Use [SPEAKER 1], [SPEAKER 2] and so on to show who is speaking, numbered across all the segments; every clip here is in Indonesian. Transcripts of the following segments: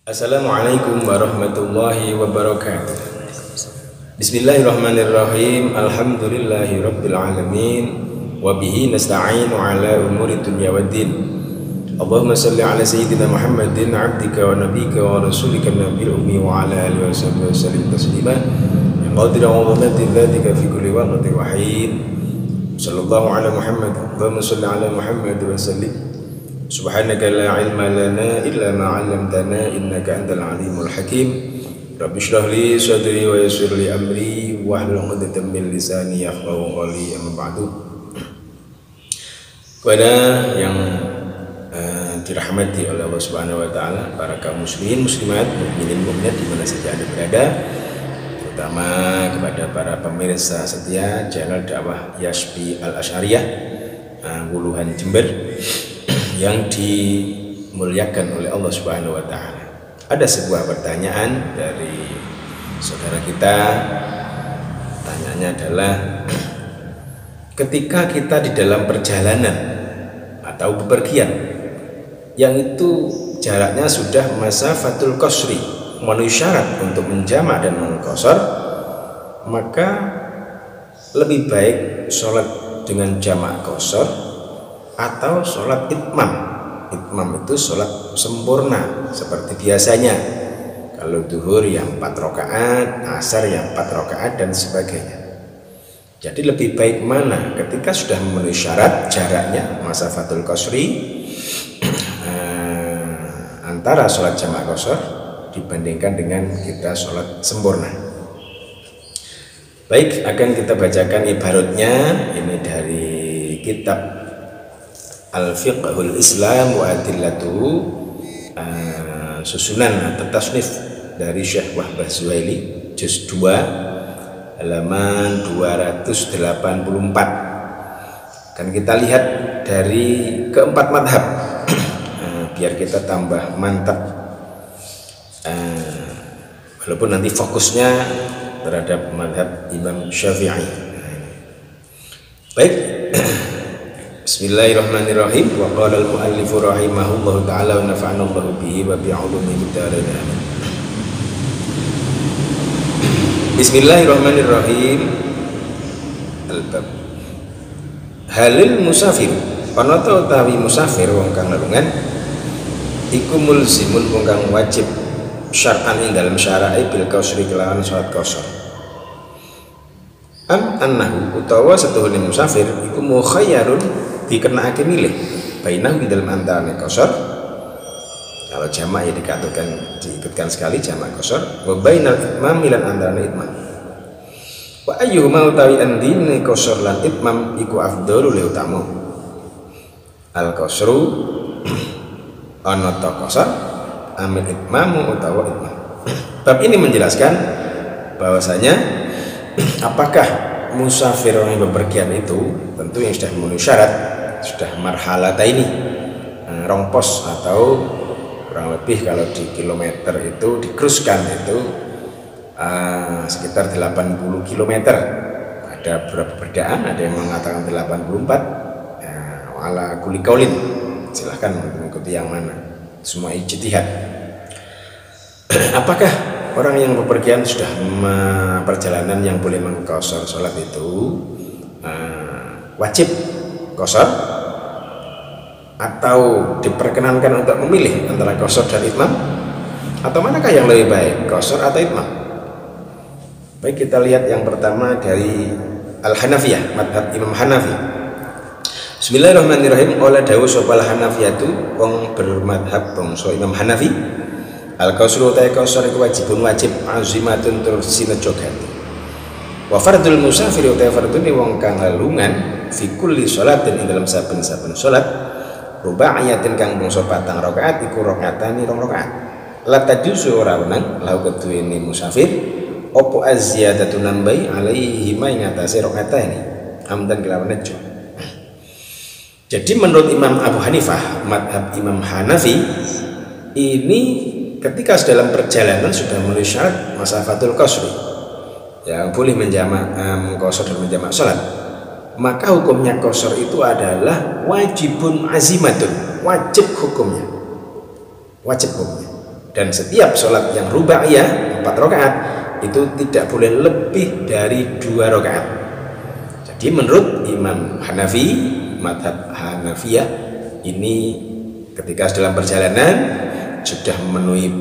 [SPEAKER 1] Assalamualaikum warahmatullahi wabarakatuh. Bismillahirrahmanirrahim. Alhamdulillahi rabbil alamin. Wabihi nasta'inu ala umuri dunya waddin. Allahumma salli ala sayyidina Muhammadin abdika wa nabika wa rasulika nabil ummi wa ala alihi wa sahbihi wa sallim taslima. Qadir wa dhamati dhatika fi kulli waqti wa hin. Sallallahu ala Muhammad. Allahumma salli ala Muhammad wa sallim. Subhanaka la ilma lana illa ma 'allamtana innaka antal alimul hakim. Rabbi shrah li sadri wa yassir li amri wahlul 'uqdatam min lisani yafqahu qawli. Amma ba'du. Kepada yang dirahmati oleh Allah Subhanahu wa taala, para kaum muslimin muslimat, mukminin mukminat di mana saja Anda berada, terutama kepada para pemirsa setia channel dakwah Yasbi Al-Asy'ariyah Wuluhan Jember yang dimuliakan oleh Allah Subhanahu wa taala. Ada sebuah pertanyaan dari saudara kita. Pertanyaannya adalah, ketika kita di dalam perjalanan atau bepergian yang itu jaraknya sudah masafatul qasri, memenuhi syarat untuk menjamak dan mengqasar, maka lebih baik sholat dengan jamak qasar atau sholat itmam. Itmam itu sholat sempurna seperti biasanya. Kalau duhur yang 4 rakaat, asar yang 4 rakaat dan sebagainya. Jadi lebih baik mana ketika sudah memenuhi syarat jaraknya masafatul qasri antara sholat jamak qasar dibandingkan dengan kita sholat sempurna. Baik, akan kita bacakan ibaratnya ini dari kitab Al-Fiqhul Islam wa Adillatuhu, susunan atau tasnif dari Syekh Wahbah Zuhaili, juz 2 halaman 284. Kan kita lihat dari keempat madhab biar kita tambah mantap, walaupun nanti fokusnya terhadap madhab Imam Syafi'i. Baik, Bismillahirrahmanirrahim. Wa qala al-muallifu rahimahullahu ta'ala wa nafa'ana Allahu bihi wa bi'ulumihi ta'ala. Bismillahirrahmanirrahim. Al-bab halil musafir, panata utawi musafir wong kang lelungan iku mulzimun wong kang wajib syar'an ing dalam syara'i bil qasri kelawan salat qasar. Am annahu utawa setuhune musafir iku mukhayyarun dikenake milih bainahu dalam antara qasar. Kalau jamak ya diikutkan sekali jamak qasar, wa bainal itmam lan antara itmam. Wa ayyuhuma utawi andine qasar lan itmam iku afdhalu li utama. Al qasru ana ta qasar amil itmamu utawa itmam. Bab ini menjelaskan bahwasanya apakah musafir orang yang bepergian itu tentu yang sudah memenuhi syarat, sudah marhalata ini rongpos atau kurang lebih kalau di kilometer itu dikruskan itu sekitar 80 km. Ada beberapa perbedaan, ada yang mengatakan 84, ala kuli kaulin, silahkan mengikuti yang mana, semua ijtihad. Apakah orang yang bepergian sudah perjalanan yang boleh mengqasar sholat itu wajib qasar atau diperkenankan untuk memilih antara qasar dan itmam, atau manakah yang lebih baik, qasar atau itmam? Baik, kita lihat yang pertama dari Al-Hanafiyah, madhab Imam Hanafi. Bismillahirrahmanirrahim. Ola dawu sopal Hanafiyatu wong bermadhab bangsa Imam Hanafi, al-qasru ta qasar iku wajibun wajib azimatun tur sinejogan. Wa fardul musafir ta fardune wong kang lelungan fi kulli sholatin ing dalam saben-saben salat rubaayatin kang bangsa 4 rakaat iku rakaatani 2 rakaat. La tajuzu ora wenang lahu keduwene musafir opo aziyadatu nambai alaihi ma ing atase rakaatani amdan kelawan nejo. Jadi menurut Imam Abu Hanifah, madhab Imam Hanafi ini ketika dalam perjalanan sudah memenuhi syarat masafatul qasri, yang boleh menjamak qasar dan menjamak salat, maka hukumnya qasar itu adalah wajibun azimatun, wajib hukumnya. Dan setiap sholat yang rubaiyah 4 rakaat itu tidak boleh lebih dari 2 rakaat. Jadi menurut Imam Hanafi, madhab Hanafiyah ini ketika dalam perjalanan sudah memenuhi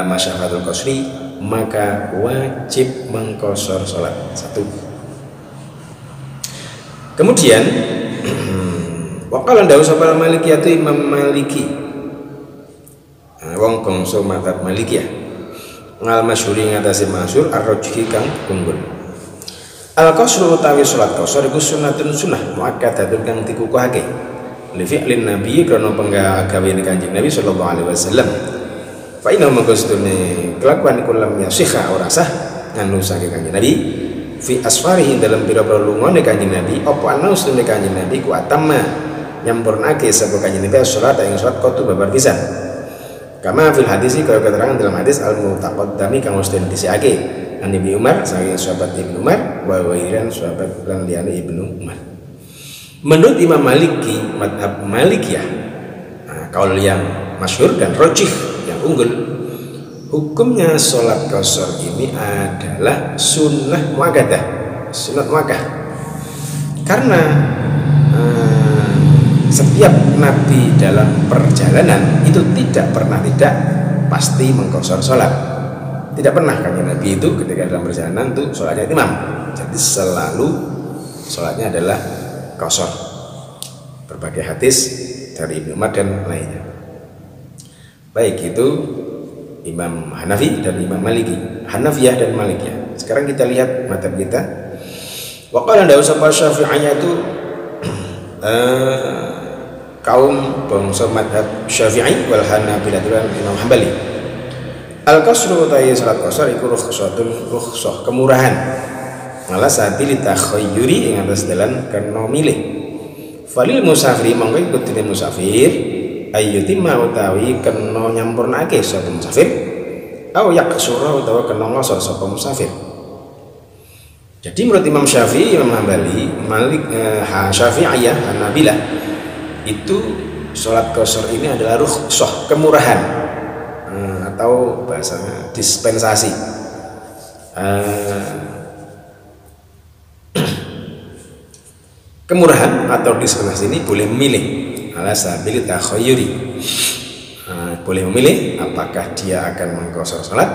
[SPEAKER 1] masyafatul qasri, maka wajib mengqashar sholat 1. Kemudian waqala ndawu sapa Maliki itu Imam Maliki, wong bangsa madhab Malikiyah, ngal masyhuri ngatasi masyhur ar-rajhi kang unggul. Al-qasru utawi salat qasar iku sunnatun sunnah muakkadatun kang dikukuhake li fi'lin nabi krana penggawene Kanjeng Nabi sallallahu alaihi wasallam. Fa inna maqsudune kelakuan iku lam yasihha ora sah nganu saking Kanjeng Nabi fi asfarihi dalam pira-pira lungone Kanjeng Nabi apa ana usune Kanjeng Nabi ku atamma nyampurnake sapa Kanjeng Nabi salat ing salat qatu babar pisan. Kama fil hadis kaya keterangan dalam hadis al-mutaqaddami kang wis disiake an Ibnu Umar saking sahabat Ibnu Umar wa wairan sahabat lan liyane Ibnu Umar. Menurut Imam Maliki madhab Malikiyah, kaul yang masyhur dan rajih yang unggul, hukumnya sholat qasar ini adalah sunnah muakkadah, sunat muakkad. Karena setiap nabi dalam perjalanan itu tidak pasti mengqashar sholat. Tidak pernah Kanjeng Nabi itu ketika dalam perjalanan itu sholatnya imam. Jadi selalu sholatnya adalah qashar. Berbagai hadis dari Ibnu Umar dan lainnya. Baik, itu Imam Hanafi dan Imam Maliki, Hanafiyah dan Malikiyah. Sekarang kita lihat mazhab kita. Wa qala ndawu sapa Syafi'iyah itu kaum bangsa mazhab Syafi'i wal Hanabilah dan Imam Hambali. Al-qasru utawi salat qasar iku rukhsah kemurahan. Malah sabili takhayyuri ing atas dalan kena milih. Falil musafiri mongko iku dene musafir ayyutimma utawi kena nyampurnake sapa musafir au yaqsura utawa kena ngosor sapa musafir. Jadi menurut Imam Syafi'i, Imam Hambali, Malik, Syafi'iyah, Hanabilah itu sholat qasar ini adalah rukhsah kemurahan atau bahasanya dispensasi. Kemurahan atau dispensasi ini boleh memilih ala sabili takhayyuri, boleh memilih apakah dia akan mengqashar salat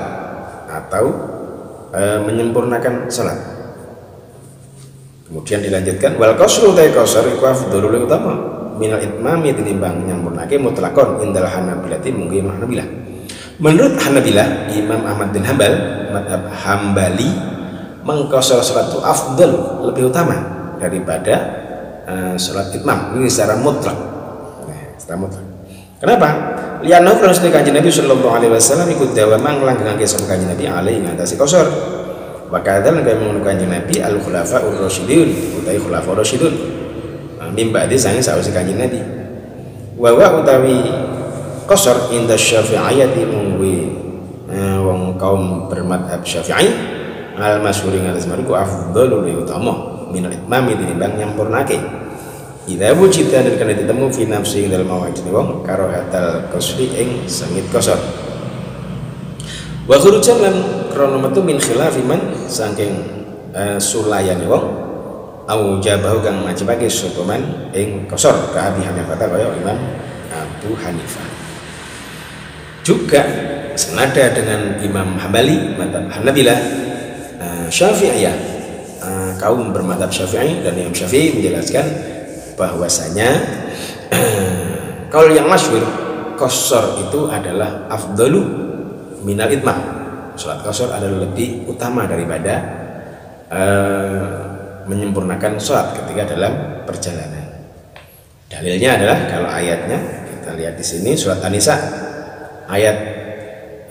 [SPEAKER 1] atau menyempurnakan salat. Kemudian dilanjutkan wal qasru ta qashar iku afdhalul utama minal itmami tinimbang nyampurnake mutlaqon indal Hanabilati mungki Hanabilah. Menurut Hanabilah, Imam Ahmad bin Hambal madhab Hambali mengqashar salat itu afdal, lebih utama daripada salat itmam ini secara mutlak. Secara mutlak. Kenapa? Lianna kalau sedaya Kanjeng Nabi sallallahu alaihi wasallam ikut dawama nglanggengake sapa Kanjeng Nabi alaihi ngatasi qasar. Wa kadzal kaya mengono Kanjeng Nabi al khulafaur rasyidun utawi khulafaur rasyidun. Mim ba'di sange sawise Kanjeng Nabi. Wa utawi qasar inda Syafi'iyati mungwi wong kaum bermadhab Syafi'i al masyhuri ngatas mariku afdhalul utama minal itmami tinimbang nyampurnake. Idza wujida dan kana ditemu fi nafsi dalam awake wong karahatal qasri ing sengit qasar. Wa khurujan lan krana metu min khilafi man saking sulayane wong au jabahu kang majibake sapa man ing qasar ka Abi Hanifah kaya Imam Abu Hanifah. Juga senada dengan Imam Hambali madhab Hanabilah, Syafi'iyah, kaum bermadhab Syafi'i dan Imam Syafi'i menjelaskan bahwasanya kaul yang masyhur qasar itu adalah afdalu minal itmam. Salat qasar adalah lebih utama daripada menyempurnakan salat ketika dalam perjalanan. Dalilnya adalah kalau ayatnya kita lihat di sini surat An-Nisa ayat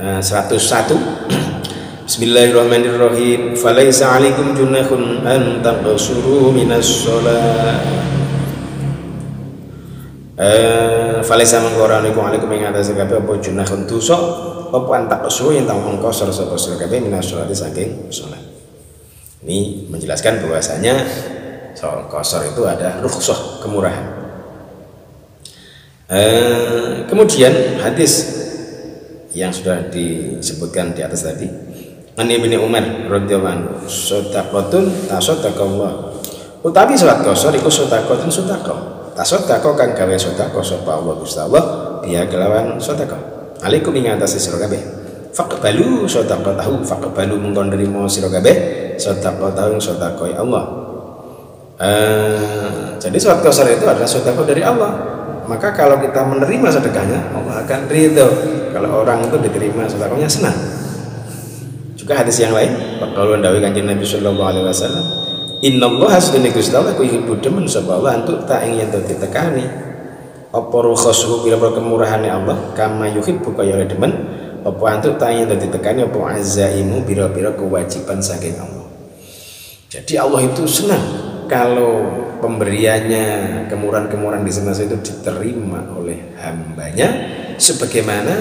[SPEAKER 1] 101. Bismillahirrahmanirrahim. Falaisa 'alaikum junahun an taqsuru minas shalah. Falaisa mangkoranikum 'alaikum ing atas kabeh apa junahun dosa apa an taqsuru yen tang mengqashar sapa sira kabeh minas shalah saking salat. Ini menjelaskan bahwasanya salat qashar itu ada rukhsah kemurahan. Kemudian hadis yang sudah disebutkan di atas tadi. An Ibnu Umar radhiyallahu anhu, shadaqatun tasaddaqallah. Utawi salat qasar iku sedekahun sedekah. Tasaddaqah kang gawe sedekah sapa Allah Gusti Allah dia kelawan sedekah. Alaikum ing atase sira kabeh. Faqbalu sedekatahu, faqbalu mengko nrimo sira kabeh sedekatahu sedekah Allah. Jadi salat qasar itu adalah sedekah dari Allah. Maka kalau kita menerima sedekahnya, Allah akan ridho. Kalau orang itu diterima sedekahnya senang. Juga hadis yang lain, kalau ndawi Kanjeng Nabi sallallahu alaihi wasallam, innallaha sunni Gusti Allah ku yuhibbu demen sapa Allah antuk tak ing yen ditekani. Apa rukhasuhu bila kemurahane Allah, kama yuhibbu kaya demen apa antuk tak ing yen ditekani apa azaimu bira-bira kewajiban saking Allah. Jadi Allah itu senang kalau pemberiannya, kemurahan-kemurahan di semasa itu diterima oleh hambanya, sebagaimana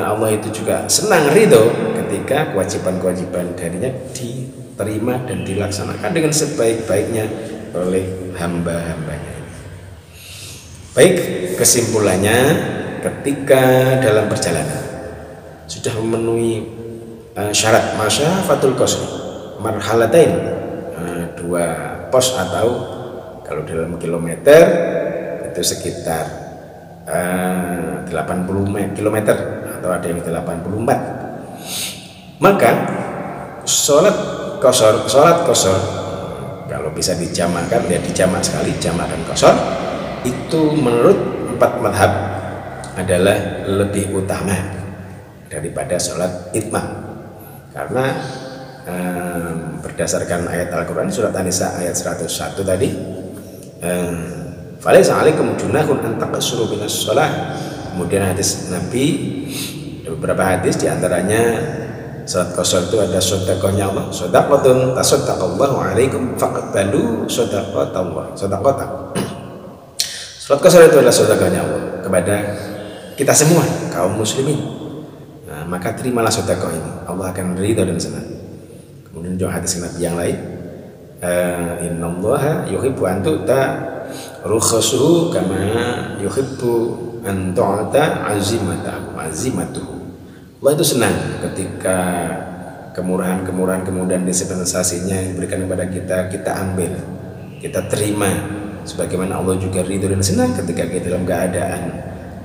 [SPEAKER 1] Allah itu juga senang ridho ketika kewajiban-kewajiban darinya diterima dan dilaksanakan dengan sebaik-baiknya oleh hamba-hambanya. Baik, kesimpulannya ketika dalam perjalanan sudah memenuhi syarat masyafatul qasr marhalatain, dua pos atau kalau dalam kilometer itu sekitar 80 km atau ada yang 84. Maka sholat qasar kalau bisa dijamakan, ya dijamak sekali, jamak dan qasar itu menurut 4 mazhab adalah lebih utama daripada sholat itmam, karena berdasarkan ayat Al-Quran surat An-Nisa ayat 101 tadi, falaisa alaikum junahun an taqassuru minas shalah. Kemudian hadis Nabi, beberapa hadis diantaranya salat qasar itu ada sedekahnya Allah, shadaqatun tasaddaqallahu alaikum faqbalu shadaqatallah, shadaqata. Salat qasar itu adalah sedekahnya Allah kepada kita semua kaum muslimin. Nah, maka terimalah sedekah ini, Allah akan ridha dan senang. Kemudian juga hadis Nabi yang lain, innallaha yuhibbu an tu'ta rukhasuhu kama yuhibbu an tu'ta azimatuhu. Allah itu senang ketika kemurahan-kemurahan kemudian dispensasinya yang diberikan kepada kita ambil, kita terima, sebagaimana Allah juga ridho dan senang ketika kita dalam keadaan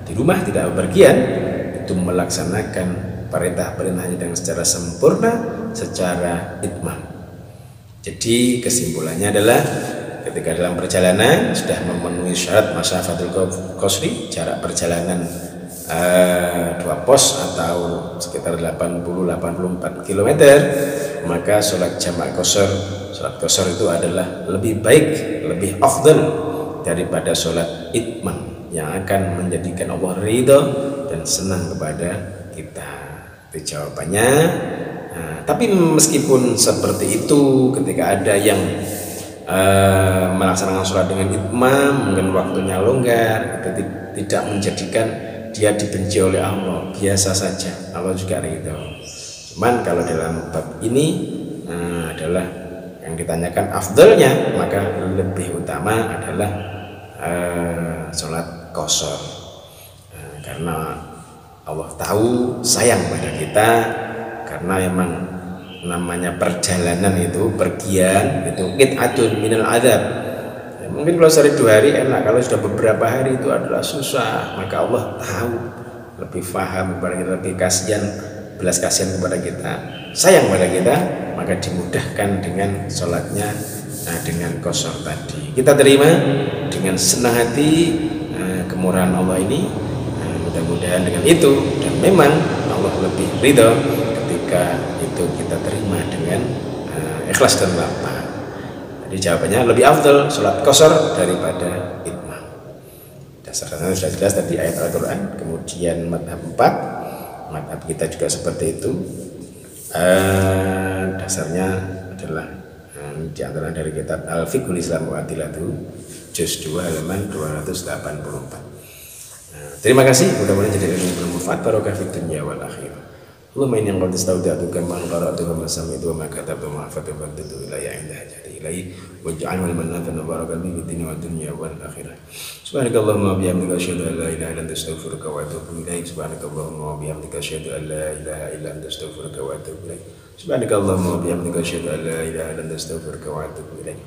[SPEAKER 1] di rumah tidak bepergian itu melaksanakan perintah-perintahnya dengan secara sempurna, secara itmam. Jadi kesimpulannya adalah ketika dalam perjalanan sudah memenuhi syarat masyafatul qasri, jarak perjalanan 2 pos atau sekitar 80-84 km, maka sholat jamak qasar, sholat qasar itu adalah lebih baik, lebih afdal daripada sholat itmam yang akan menjadikan Allah ridho dan senang kepada kita. Itu jawabannya. Tapi meskipun seperti itu, ketika ada yang melaksanakan sholat dengan itmam, mungkin waktunya longgar, itu tidak menjadikan dia dibenci oleh Allah, biasa saja, Allah juga ridho. Cuman kalau dalam bab ini adalah yang ditanyakan afdalnya, maka lebih utama adalah sholat qasar, karena Allah tahu sayang pada kita, karena memang namanya perjalanan itu, pergian itu qit'atun minal adzab. Ya, mungkin kalau sehari 2 hari enak, kalau sudah beberapa hari itu adalah susah. Maka Allah tahu, lebih paham kepada kita, lebih kasihan, belas kasihan kepada kita, sayang pada kita, maka dimudahkan dengan sholatnya, dengan qasar tadi. Kita terima dengan senang hati kemurahan Allah ini, mudah-mudahan dengan itu, dan memang Allah lebih ridho ketika itu kita terima dengan ikhlas dan lapang. Jadi jawabannya lebih afdal sholat qasar daripada itmam. Dasarnya sudah jelas tadi ayat Al-Quran. Kemudian madhab 4, madhab kita juga seperti itu. Dasarnya adalah diantara dari kitab Al-Fiqhul Islam wa Adilatuhu juz 2 halaman 284. Terima kasih, mudah-mudahan jadi ilmu bermanfaat, barokah fid dunya wal akhirah. اللهم إني قد استودعتك ما قرأت وما سمعت وما كتبت وما حفظت فرددته إلي عند حاجتي إليه واجعله لمن نافع بارك لي في الدين والدنيا والآخرة سبحانك اللهم وبحمدك أشهد أن لا إله إلا أنت أستغفرك وأتوب إليك سبحانك اللهم وبحمدك أشهد أن لا إله إلا أنت أستغفرك وأتوب إليك سبحانك اللهم وبحمدك أشهد أن لا إله إلا أنت أستغفرك وأتوب إليك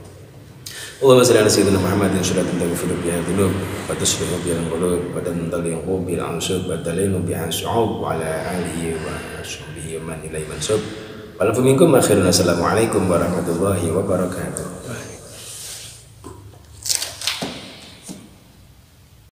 [SPEAKER 1] اللهم صل على سيدنا محمد صلاة تغفر بها الذنوب وتصلح بها القلوب وتنطلق بها العنصب وتلين بها الشعوب وعلى آله وصحبه ومن إليه منسوب ولكم منكم آخرنا السلام عليكم warahmatullahi wabarakatuh.